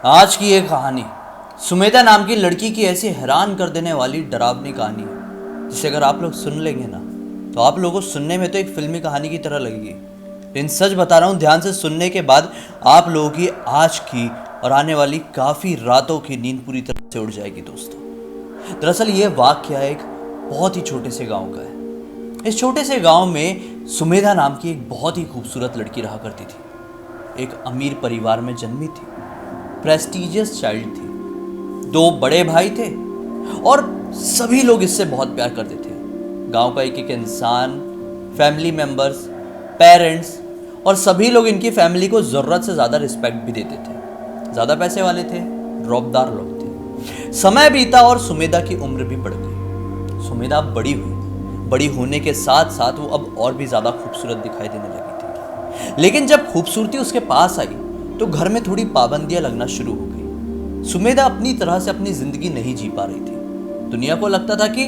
आज की ये कहानी सुमेधा नाम की लड़की की ऐसी हैरान कर देने वाली डरावनी कहानी है जिसे अगर आप लोग सुन लेंगे ना तो आप लोगों को सुनने में तो एक फिल्मी कहानी की तरह लगेगी। लेकिन सच बता रहा हूँ, ध्यान से सुनने के बाद आप लोगों की आज की और आने वाली काफ़ी रातों की नींद पूरी तरह से उड़ जाएगी दोस्तों। दरअसल ये वाकया एक बहुत ही छोटे से गांव का है। इस छोटे से गांव में सुमेधा नाम की एक बहुत ही खूबसूरत लड़की रहा करती थी। एक अमीर परिवार में जन्मी थी, प्रेस्टिजियस चाइल्ड थी। 2 बड़े भाई थे और सभी लोग इससे बहुत प्यार करते थे। गांव का एक एक इंसान, फैमिली मेंबर्स, पेरेंट्स और सभी लोग इनकी फैमिली को ज़रूरत से ज़्यादा रिस्पेक्ट भी देते थे। ज़्यादा पैसे वाले थे, रौबदार लोग थे। समय बीता और सुमेधा की उम्र भी बढ़ गई। सुमेधा बड़ी हुई। बड़ी होने के साथ साथ वो अब और भी ज़्यादा खूबसूरत दिखाई देने लगी थी। लेकिन जब खूबसूरती उसके पास आई तो घर में थोड़ी पाबंदियां लगना शुरू हो गई। सुमेधा अपनी तरह से अपनी जिंदगी नहीं जी पा रही थी। दुनिया को लगता था कि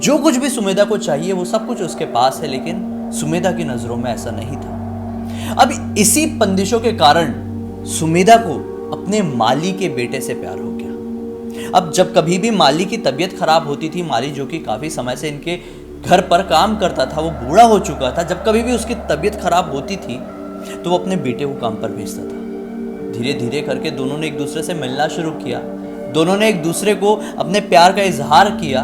जो कुछ भी सुमेधा को चाहिए वो सब कुछ उसके पास है, लेकिन सुमेधा की नजरों में ऐसा नहीं था। अब इसी बंदिशों के कारण सुमेधा को अपने माली के बेटे से प्यार हो गया। अब जब कभी भी माली की तबीयत खराब होती थी, माली जो कि काफी समय से इनके घर पर काम करता था, वो बूढ़ा हो चुका था, जब कभी भी उसकी तबीयत खराब होती थी तो वो अपने बेटे को काम पर भेजता था। धीरे धीरे करके दोनों ने एक दूसरे से मिलना शुरू किया। दोनों ने एक दूसरे को अपने प्यार का इजहार किया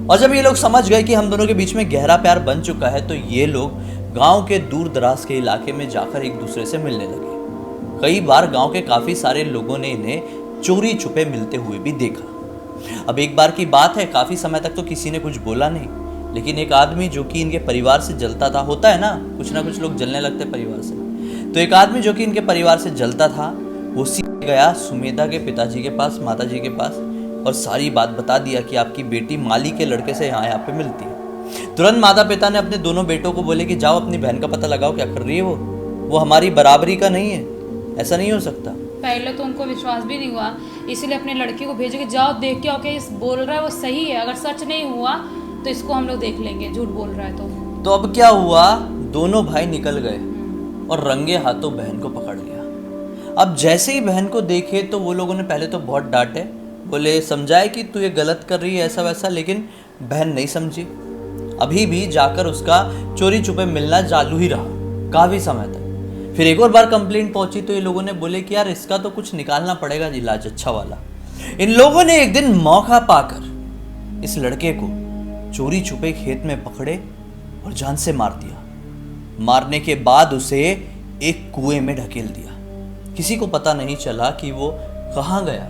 और जब ये लोग समझ गए कि हम दोनों के बीच में गहरा प्यार बन चुका है तो ये लोग गांव के दूर दराज के इलाके में जाकर एक दूसरे से मिलने लगे। कई बार गांव के काफी सारे लोगों ने इन्हें चोरी छुपे मिलते हुए भी देखा। अब एक बार की बात है, काफी समय तक तो किसी ने कुछ बोला नहीं, लेकिन एक आदमी जो कि इनके परिवार से जलता था, होता है ना कुछ लोग जलने लगते परिवार से, तो एक आदमी जो कि इनके परिवार से जलता था वो सीधे गया सुमेधा के पिताजी के पास, माताजी के पास, और सारी बात बता दिया कि आपकी बेटी माली के लड़के से यहाँ पे मिलती है। तुरंत माता पिता ने अपने दोनों बेटों को बोले कि जाओ अपनी बहन का पता लगाओ, क्या कर रही है वो हमारी बराबरी का नहीं है, ऐसा नहीं हो सकता। पहले तो उनको विश्वास भी नहीं हुआ, इसीलिए अपने लड़की को भेजे कि जाओ देख के आओ कि इस बोल रहा है वो सही है, अगर सच नहीं हुआ तो इसको हम लोग देख लेंगे, झूठ बोल रहा है तो अब क्या हुआ, दोनों भाई निकल गए और रंगे हाथों बहन को पकड़ लिया। अब जैसे ही बहन को देखे तो वो लोगों ने पहले तो बहुत डांटे, बोले समझाए कि तू ये गलत कर रही है ऐसा वैसा, लेकिन बहन नहीं समझी। अभी भी जाकर उसका चोरी छुपे मिलना चालू ही रहा काफ़ी समय तक। फिर एक और बार कंप्लेंट पहुंची तो ये लोगों ने बोले कि यार इसका तो कुछ निकालना पड़ेगा इलाज अच्छा वाला। इन लोगों ने एक दिन मौका पाकर इस लड़के को चोरी छुपे खेत में पकड़े और जान से मार दिया। मारने के बाद उसे एक कुएं में ढकेल दिया। किसी को पता नहीं चला कि वो कहाँ गया।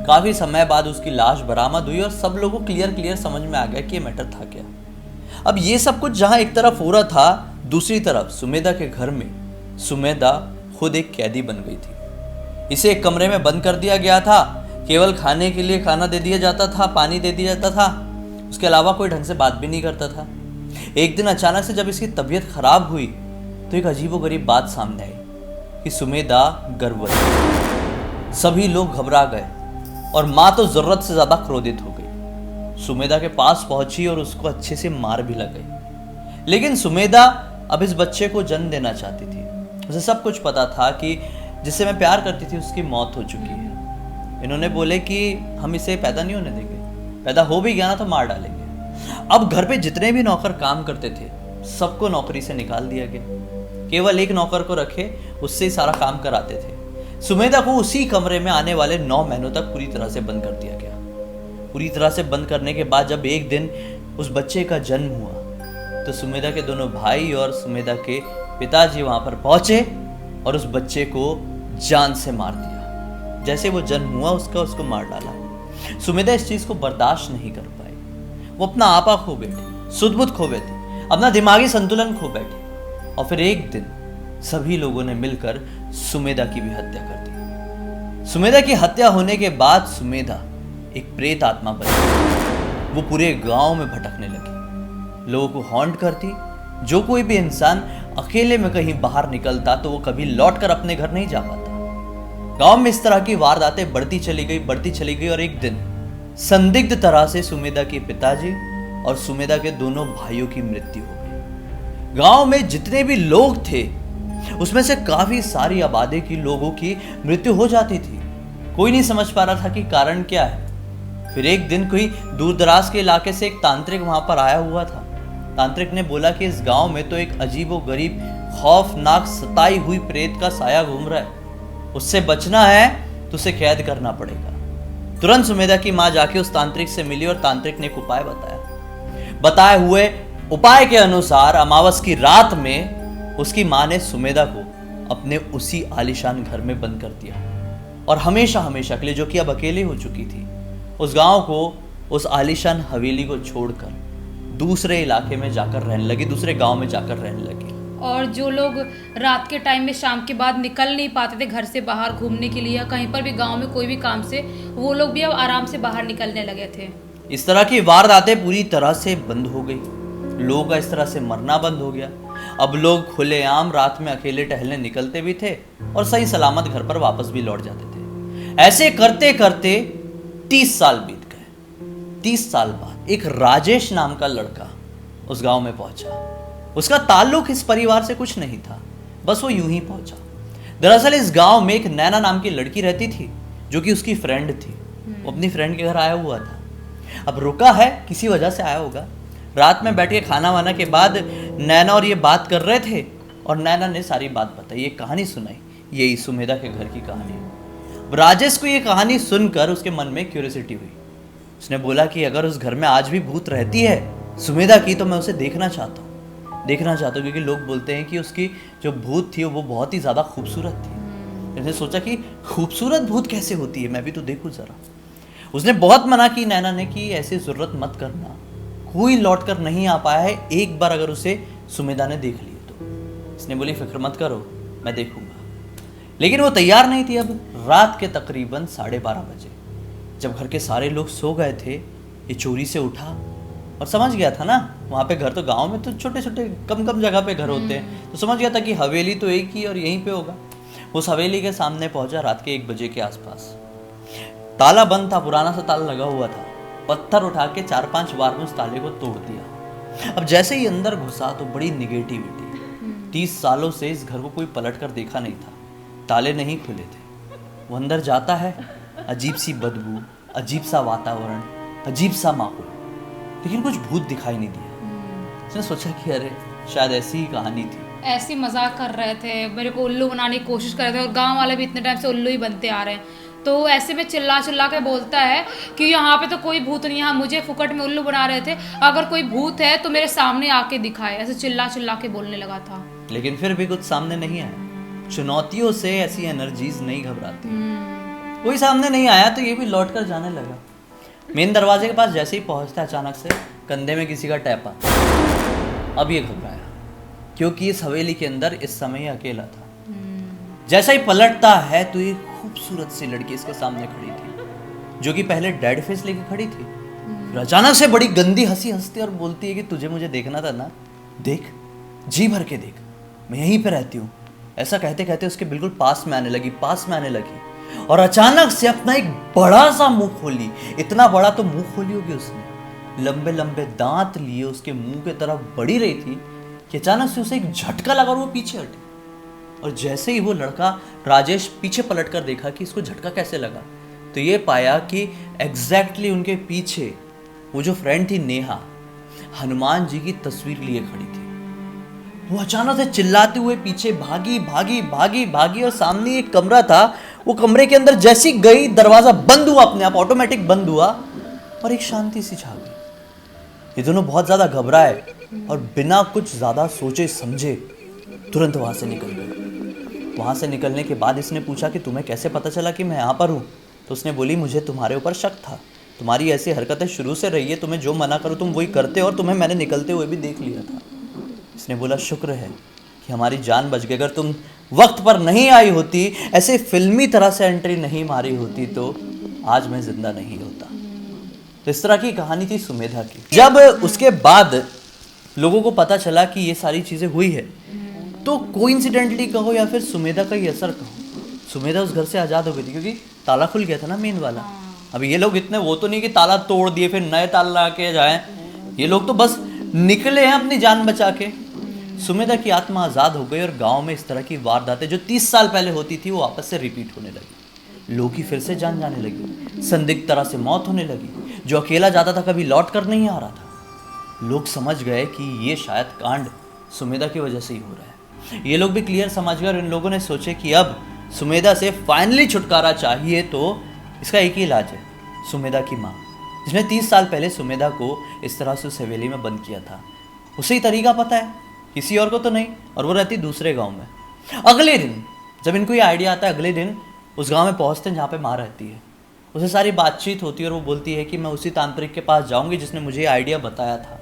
काफी समय बाद उसकी लाश बरामद हुई और सब लोगों को क्लियर समझ में आ गया कि ये मैटर था क्या। अब ये सब कुछ जहां एक तरफ हो रहा था, दूसरी तरफ सुमेधा के घर में सुमेधा खुद एक कैदी बन गई थी। इसे एक कमरे में बंद कर दिया गया था। केवल खाने के लिए खाना दे दिया जाता था, पानी दे दिया जाता था, उसके अलावा कोई ढंग से बात भी नहीं करता था। एक दिन अचानक से जब इसकी तबीयत खराब हुई तो एक अजीबोगरीब बात सामने आई कि सुमेधा गर्भवती। सभी लोग घबरा गए और माँ तो जरूरत से ज्यादा क्रोधित हो गई। सुमेधा के पास पहुंची और उसको अच्छे से मार भी लग गई। लेकिन सुमेधा अब इस बच्चे को जन्म देना चाहती थी। उसे सब कुछ पता था कि जिससे मैं प्यार करती थी उसकी मौत हो चुकी है। इन्होंने बोले कि हम इसे पैदा नहीं होने देंगे, पैदा हो भी गया ना तो मार डालेंगे। अब घर पे जितने भी नौकर काम करते थे सबको नौकरी से निकाल दिया गया। केवल एक नौकर को रखे, उससे ही सारा काम कराते थे। सुमेधा को उसी कमरे में आने वाले 9 महीनों तक पूरी तरह से बंद कर दिया गया। पूरी तरह से बंद करने के बाद जब एक दिन उस बच्चे का जन्म हुआ तो सुमेधा के दोनों भाई और सुमेधा के पिताजी वहां पर पहुंचे और उस बच्चे को जान से मार दिया। जैसे वो जन्म हुआ उसको मार डाला। सुमेधा इस चीज को बर्दाश्त नहीं कर पाई। वो अपना आपा खो बैठी, सुध-बुध खो बैठी, अपना दिमागी संतुलन खो बैठी और फिर एक दिन सभी लोगों ने मिलकर सुमेधा की भी हत्या कर दी। सुमेधा की हत्या होने के बाद सुमेधा एक प्रेत आत्मा बन गई। वो पूरे गांव में भटकने लगी, लोगों को हॉन्ट करती। जो कोई भी इंसान अकेले में कहीं बाहर निकलता तो वो कभी लौटकर अपने घर नहीं जा पाता। गांव में इस तरह की वारदातें बढ़ती चली गई और एक दिन संदिग्ध तरह से सुमेधा के पिताजी और सुमेधा के दोनों भाइयों की मृत्यु हो गई। गांव में जितने भी लोग थे उसमें से काफी सारी आबादी की लोगों की मृत्यु हो जाती थी। कोई नहीं समझ पा रहा था कि कारण क्या है। फिर एक दिन कोई दूर दराज के इलाके से एक तांत्रिक वहां पर आया हुआ था। तांत्रिक ने बोला कि इस गांव में तो एक अजीबो गरीब खौफनाक सताई हुई प्रेत का साया घूम रहा है, उससे बचना है तो उसे कैद करना पड़ेगा। तुरंत सुमेधा की माँ जाके उस तांत्रिक से मिली और तांत्रिक ने एक उपाय बताया। बताए हुए उपाय के अनुसार अमावस की रात में उसकी माँ ने सुमेधा को अपने उसी आलीशान घर में बंद कर दिया और हमेशा हमेशा के लिए, जो कि अब अकेली हो चुकी थी, उस गांव को, उस आलीशान हवेली को छोड़कर दूसरे इलाके में जाकर रहने लगी, दूसरे गांव में जाकर रहने लगी। और जो लोग रात के टाइम में शाम के बाद निकल नहीं पाते थे घर से बाहर घूमने के लिए या कहीं पर भी गांव में कोई भी काम से, वो लोग भी अब आराम से बाहर निकलने लगे थे। इस तरह की वारदातें पूरी तरह से बंद हो गई। लोगों का इस तरह से मरना बंद हो गया। अब लोग खुलेआम रात में अकेले टहलने निकलते भी थे और सही सलामत घर पर वापस भी लौट जाते थे। ऐसे करते करते 30 साल बीत गए। 30 साल बाद एक राजेश नाम का लड़का उस गांव में पहुंचा। उसका ताल्लुक इस परिवार से कुछ नहीं था, बस वो यूं ही पहुंचा। दरअसल इस गांव में एक नैना नाम की लड़की रहती थी जो कि उसकी फ्रेंड थी। वो अपनी फ्रेंड के घर आया हुआ था। अब रुका है, किसी वजह से आया होगा। रात में बैठ के खाना वाना के बाद नैना और ये बात कर रहे थे और नैना ने सारी बात बताई, ये कहानी सुनाई, यही सुमेधा के घर की कहानी। राजेश को ये कहानी सुनकर उसके मन में क्यूरियोसिटी हुई। उसने बोला कि अगर उस घर में आज भी भूत रहती है सुमेधा की, तो मैं उसे देखना चाहता हूँ क्योंकि लोग बोलते हैं कि उसकी जो भूत थी वो बहुत ही ज़्यादा खूबसूरत थी। उसने सोचा कि खूबसूरत भूत कैसे होती है, मैं भी तो देखूँ ज़रा। उसने बहुत मना की नैना ने कि ऐसी ज़रूरत मत करना, कोई लौट कर नहीं आ पाया है, एक बार अगर उसे सुमेधा ने देख लिया तो। इसने बोली फिक्र मत करो, मैं देखूंगा। लेकिन वो तैयार नहीं थी। अब रात के तकरीबन 12:30 बजे जब घर के सारे लोग सो गए थे, ये चोरी से उठा और समझ गया था ना, वहाँ पे घर तो गांव में तो छोटे छोटे कम जगह पे घर होते हैं, तो समझ गया था कि हवेली तो एक ही और यहीं पे होगा। उस हवेली के सामने पहुंचा रात के 1 बजे के आसपास। ताला बंद था, पुराना सा ताला लगा हुआ था। पत्थर उठा के 4-5 बार में उस ताले को तोड़ दिया। अब जैसे ही अंदर घुसा तो बड़ी निगेटिविटी। 30 सालों से इस घर को कोई पलट कर देखा नहीं था, ताले नहीं खुले थे। वो अंदर जाता है, अजीब सी बदबू, अजीब सा वातावरण, अजीब सा माहौल, लेकिन कुछ भूत दिखाई नहीं दिया। उसने सोचा कि अरे शायद ऐसी ही कहानी थी। ऐसी मजाक कर रहे थे, मेरे को उल्लू बनाने की कोशिश कर रहे थे और गांव वाले भी इतने टाइम से उल्लू ही बनते आ रहे हैं। तो ऐसे में चिल्ला के बोलता है कि यहाँ पे तो कोई भूत नहीं है, मुझे फुकट में उल्लू बना रहे थे, अगर कोई भूत है तो मेरे सामने आके दिखाए। ऐसे चिल्ला के बोलने लगा था। लेकिन फिर भी कुछ सामने नहीं आया। चुनौतियों से ऐसी एनर्जीज नहीं घबराती। कोई सामने नहीं आया तो ये भी लौट कर जाने लगा। मेन दरवाजे के पास जैसे ही पहुंचता, अचानक से कंधे में किसी का टैपा। अब ये घबराया क्योंकि इस हवेली के अंदर इस समय अकेला था। जैसा ही पलटता है तो एक खूबसूरत सी लड़की इसके सामने खड़ी थी, जो कि पहले डेड फेस लेके खड़ी थी। फिर अचानक से बड़ी गंदी हंसी हंसती और बोलती है कि तुझे मुझे देखना था ना, देख, जी भर के देख, मैं यहीं पे रहती हूँ। ऐसा कहते कहते उसके बिल्कुल पास में आने लगी और अचानक से अपना एक बड़ा सा मुंह खोली। इतना बड़ा तो मुंह खोली होगी उसने, लंबे लंबे दांत लिए उसके मुंह के तरफ बढ़ी रही थी कि अचानक से उसे एक झटका लगा और वो पीछे हटी। और जैसे ही वो लड़का राजेश पीछे पलट कर देखा कि इसको झटका कैसे लगा, तो ये पाया कि एग्जैक्टली उनके पीछे वो जो फ्रेंड थी नेहा, हनुमान जी की तस्वीर लिए खड़ी थी। वो अचानक से चिल्लाते हुए पीछे भागी और सामने एक कमरा था। वो कमरे के अंदर जैसी गई, दरवाजा बंद हुआ, अपने आप ऑटोमेटिक बंद हुआ और एक शांति सी छा गई। ये दोनों बहुत ज्यादा घबराए और बिना कुछ ज्यादा सोचे समझे तुरंत वहां से निकल गए। वहां से निकलने के बाद इसने पूछा कि तुम्हें कैसे पता चला कि मैं यहाँ पर हूँ? तो उसने बोली मुझे तुम्हारे ऊपर शक था, तुम्हारी ऐसी हरकतें शुरू से रही है, तुम्हें जो मना करो तुम वही करते हो और तुम्हें मैंने निकलते हुए भी देख लिया था। इसने बोला शुक्र है कि हमारी जान बच गई, अगर तुम वक्त पर नहीं आई होती, ऐसे फिल्मी तरह से एंट्री नहीं मारी होती, तो आज मैं जिंदा नहीं होता। तो इस तरह की कहानी थी सुमेधा की। जब उसके बाद लोगों को पता चला कि ये सारी चीजें हुई है, तो कोइंसिडेंटली कहो या फिर सुमेधा का ही असर कहो, सुमेधा उस घर से आज़ाद हो गई थी क्योंकि ताला खुल गया था ना मेन वाला। अब ये लोग इतने वो तो नहीं कि ताला तोड़ दिए फिर नए ताला लगा के जाए, ये लोग तो बस निकले हैं अपनी जान बचा के। सुमेधा की आत्मा आज़ाद हो गई और गांव में इस तरह की वारदातें जो 30 साल पहले होती थी वो वापस से रिपीट होने लगी। लोग की फिर से जान जाने लगी, संदिग्ध तरह से मौत होने लगी। जो अकेला जाता था कभी लौट कर नहीं आ रहा था। लोग समझ गए कि ये शायद कांड सुमेधा की वजह से ही हो रहा है। ये लोग भी क्लियर समझ गए और इन लोगों ने सोचे कि अब सुमेधा से फाइनली छुटकारा चाहिए, तो इसका एक ही इलाज है, सुमेधा की माँ, जिसने 30 साल पहले सुमेधा को इस तरह से उस हवेली में बंद किया था। उसे ही तरीका पता है, किसी और को तो नहीं, और वो रहती दूसरे गांव में। अगले दिन जब इनको ये आइडिया आता है, अगले दिन उस गांव में पहुंचते हैं जहाँ पे माँ रहती है। उसे सारी बातचीत होती है और वो बोलती है कि मैं उसी तांत्रिक के पास जाऊंगी जिसने मुझे ये आइडिया बताया था।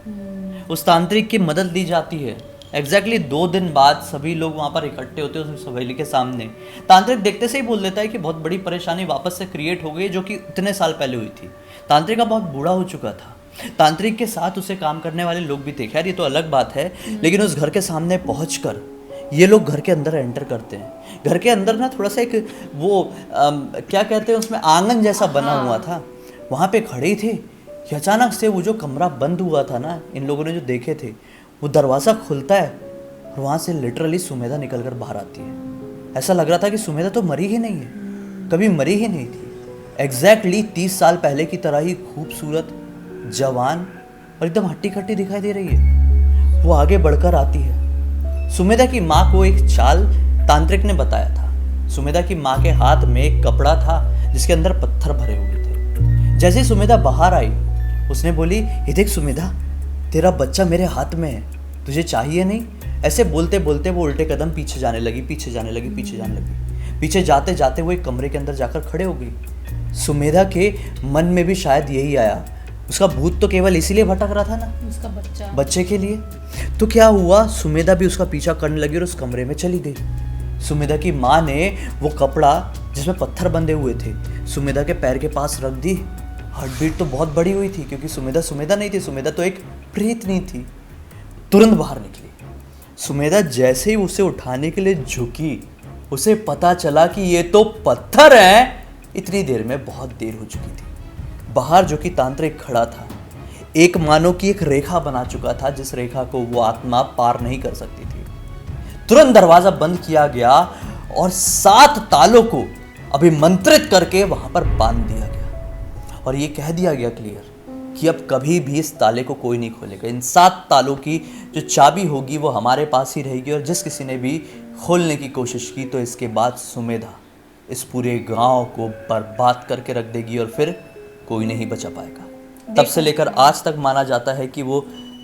उस तांत्रिक की मदद ली जाती है। एग्जैक्टली 2 दिन बाद सभी लोग वहाँ पर इकट्ठे होते हैं उस हवेली के सामने। तांत्रिक देखते से ही बोल देता है कि बहुत बड़ी परेशानी वापस से क्रिएट हो गई जो कि इतने साल पहले हुई थी। तांत्रिक का बहुत बूढ़ा हो चुका था। तांत्रिक के साथ उसे काम करने वाले लोग भी थे, खैर ये तो अलग बात है, लेकिन उस घर के सामने पहुंचकर ये लोग घर के अंदर एंटर करते हैं। घर के अंदर ना थोड़ा सा एक वो क्या कहते हैं, उसमें आंगन जैसा बना हुआ था, वहाँ पे खड़े थे कि अचानक से वो जो कमरा बंद हुआ था ना, इन लोगों ने जो देखे थे, वो दरवाज़ा खुलता है और वहाँ से लिटरली सुमेधा निकल कर बाहर आती है। ऐसा लग रहा था कि सुमेधा तो मरी ही नहीं है, कभी मरी ही नहीं थी। एग्जैक्टली 30 साल पहले की तरह ही खूबसूरत, जवान और एकदम हट्टी खट्टी दिखाई दे रही है। वो आगे बढ़कर आती है। सुमेधा की माँ को एक चाल तांत्रिक ने बताया था। सुमेधा की माँ के हाथ में एक कपड़ा था जिसके अंदर पत्थर भरे हुए थे। जैसे ही सुमेधा बाहर आई, उसने बोली, ये देख सुमेधा, तेरा बच्चा मेरे हाथ में है, तुझे चाहिए नहीं? ऐसे बोलते बोलते वो उल्टे कदम पीछे जाने लगी, पीछे जाने लगी, पीछे जाने लगी। पीछे जाते जाते वो एक कमरे के अंदर जाकर खड़े हो गई। सुमेधा के मन में भी शायद यही आया, उसका भूत तो केवल इसीलिए भटक रहा था ना, उसका बच्चे के लिए। तो क्या हुआ, सुमेधा भी उसका पीछा करने लगी और उस कमरे में चली गई। सुमेधा की माँ ने वो कपड़ा जिसमें पत्थर बंधे हुए थे सुमेधा के पैर के पास रख दी। हार्ट बीट तो बहुत बड़ी हुई थी क्योंकि सुमेधा सुमेधा नहीं थी, सुमेधा तो एक प्रेतनी थी। तुरंत बाहर निकली। सुमेधा जैसे ही उसे उठाने के लिए झुकी, उसे पता चला कि ये तो पत्थर है। इतनी देर में बहुत देर हो चुकी थी। बाहर जो कि तांत्रिक खड़ा था, एक मानो की एक रेखा बना चुका था जिस रेखा को वो आत्मा पार नहीं कर सकती थी। तुरंत दरवाजा बंद किया गया और 7 तालों को अभिमंत्रित करके वहां पर बांध दिया गया और ये कह दिया गया क्लियर कि अब कभी भी इस ताले को कोई नहीं खोलेगा। इन 7 तालों की जो चाबी होगी वो हमारे पास ही रहेगी और जिस किसी ने भी खोलने की कोशिश की तो इसके बाद सुमेधा इस पूरे गांव को बर्बाद करके रख देगी और फिर कोई नहीं बचा पाएगा। तब से लेकर आज तक माना जाता है कि वो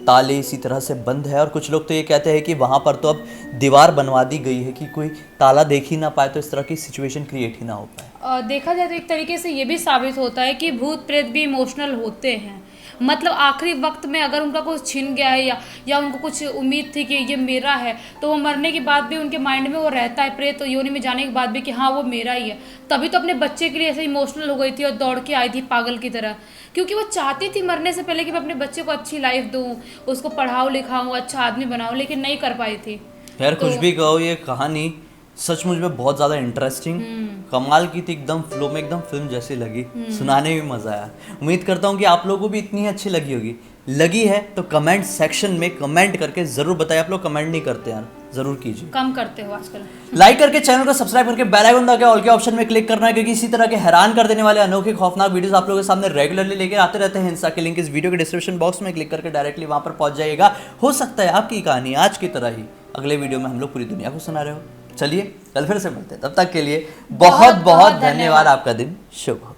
ताले इसी तरह से बंद है और कुछ लोग तो ये कहते हैं कि वहाँ पर तो अब दीवार बनवा दी गई है कि कोई ताला देख ही ना पाए, तो इस तरह की सिचुएशन क्रिएट ही ना हो पाए। देखा जाए तो एक तरीके से ये भी साबित होता है कि भूत प्रेत भी इमोशनल होते हैं। मतलब आखिरी वक्त में अगर उनका कुछ छिन गया है या उनको कुछ उम्मीद थी कि ये मेरा है, तो वो मरने के बाद भी उनके माइंड में वो रहता है, प्रेत योनि में जाने के बाद भी, कि हाँ वो मेरा ही है। तभी तो अपने बच्चे के लिए ऐसे इमोशनल हो गई थी और दौड़ के आई थी पागल की तरह, क्योंकि वो चाहती थी मरने से पहले कि मैं अपने बच्चे को अच्छी लाइफ दूँ, उसको पढ़ाऊँ लिखाऊँ, अच्छा आदमी बनाऊँ, लेकिन नहीं कर पाई थी। यार कुछ भी कहो, ये कहानी सचमुच में बहुत ज़्यादा इंटरेस्टिंग, कमाल की थी, एकदम फ्लो में, एकदम फिल्म जैसी लगी, सुनाने में मज़ा आया। उम्मीद करता हूँ कि आप लोगों को भी इतनी अच्छी लगी होगी। लगी है तो कमेंट सेक्शन में कमेंट करके ज़रूर बताइए। आप लोग कमेंट नहीं करते यार, ज़रूर कीजिए, कम करते हो आजकल। लाइक करके चैनल को सब्सक्राइब करके बेल आइकन दबा के ऑल के ऑप्शन में क्लिक करना है, क्योंकि इसी तरह के हैरान कर देने वाले अनोखे खौफनाक वीडियोस आप लोगों के सामने रेगुलरली लेकर आते रहते हैं। इंस्टा के लिंक इस वीडियो के डिस्क्रिप्शन बॉक्स में क्लिक करके डायरेक्टली वहाँ पर पहुँच जाइएगा। हो सकता है आपकी कहानी आज की तरह ही अगले वीडियो में हम लोग पूरी दुनिया को सुना रहे हो। चलिए कल फिर से मिलते हैं, तब तक के लिए बहुत बहुत धन्यवाद। आपका दिन शुभ हो।